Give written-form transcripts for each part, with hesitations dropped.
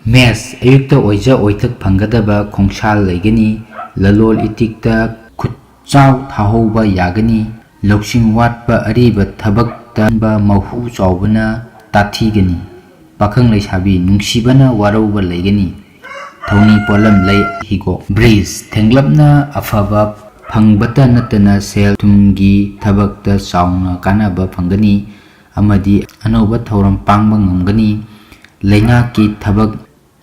Mess ayukta oija oithak phangadaba khongsal leigani lalol itikta khutchau thahouba yagani loksing watpa ariba thabakta ba mahu chawbana tathigani pakhang leisabi nungsibana warauba leigani thoni polam lei higo breeze thenglapna afaba phangbata natana sel tumgi thabakta sauna kanaba phangani amadi anoba thoram pangba ngamgani leina ki thabak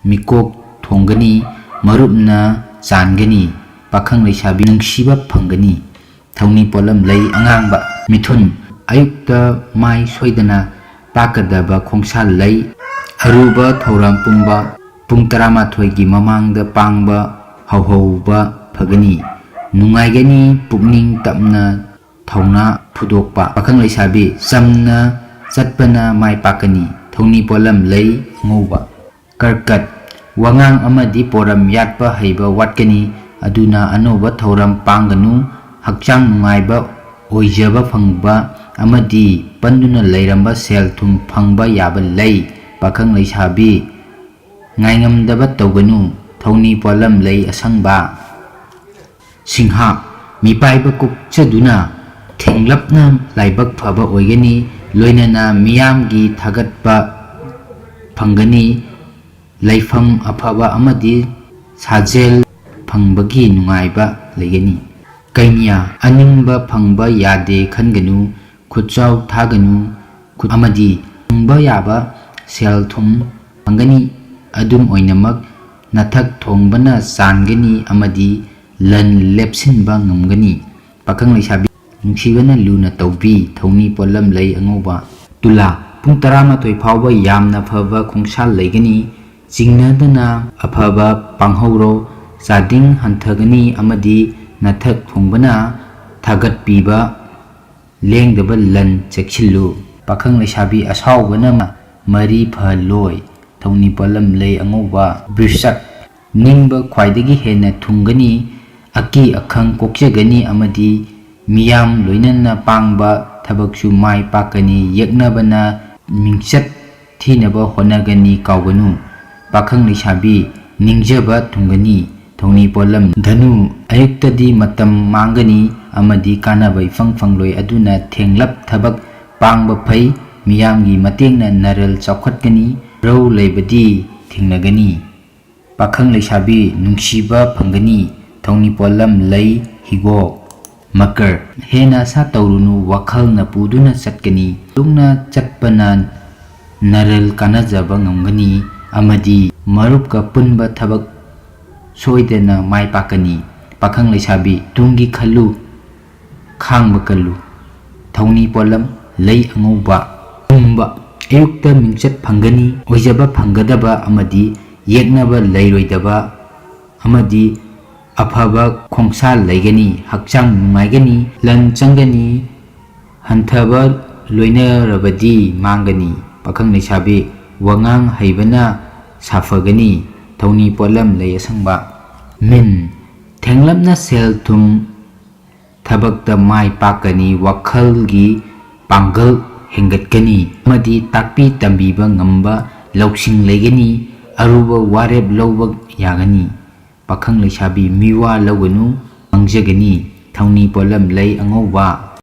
mikok thongani marupna changani pakhang leisabi nungsiba phangani thoni polam lei angangba mithun ayukta mai soidana pakadaba khongsal lei aruba thoram pungba pung 12 gi mamangda pangba hauhauba phagani nungaigani pukning tapna thongna phudokpa pakhang leisabi samna chatpana mai pakani thoni polam lei ngouba karkat wangang amadi poram yatpa heiba watkani aduna anoba thoram panganu hakchang nungaiba oijaba phangba amadi panduna leiramba sel thum phangba yaba lei pakhang leisabi ngaingamdaba tawganu thoni polam lei asangba singha mipaiba kukchaduna thenglapna laibak phaba oigani loinana miyamgi thagatpa phangani laifam afaba amadi sajel phangbagi nungaiba leigani kainya aningba phangba yade khanganu khutchau thaganu khut amadi phangba yaba sel thum phangani adum oinamak nathak thongbana changani amadi lan lepsinba ngamgani pakhang leisabi nungsibana luna tawbi thoni polam lei angoba tula pung 12 phawba yamna phaba khongsal leigani jingnadana afaba panghauro chading hanthagani amadi nathak thongbana thagat piba lengdaba lan chekchillu pakhang leisabi asawbana mari phaloi thoni polam lei angoba brisak ningba khwaidagi hena thungani aki akhang kokjagani amadi miyam loinana pangba thabaksu mai pakani yeknabana mingchat thinaba honagani kawganu pakhang leisabi ningjaba thungani thoni polam dhanu ayuktadi matam mangani amadi kanaba ifangfangloi aduna thenglap thabak pangba phai miyamgi matengna naral chawkhatgani rau leibadi thingnagani pakhang leisabi nungsiba phangani thoni polam lei higo makar hena sa taurunu wakhal na puduna chatkani lungna chatpana naral kanajaba ngamgani amadi marupka punba thabak soidena mai pakani pakhang leisabi tungi khalu khangba kalu thoni polam lei angoba umba ayukta mingchat phangani oijaba phanggadaba amadi yeknaba leiroidaba amadi afaba khongsal leigani hakchang nungaigani lan changani hanthaba loinarabadi mangani pakhang leisabi wangang haibana safagani thoni polam lei asangba min thenglapna sel thum thabakta mai pakani wakhalgi pangal hengatkani amadi takpi tambiba ngamba loksing leigani aruba warep lowba yagani pakhang leisabi miwa lawanu mangjagani thoni polam lei angoba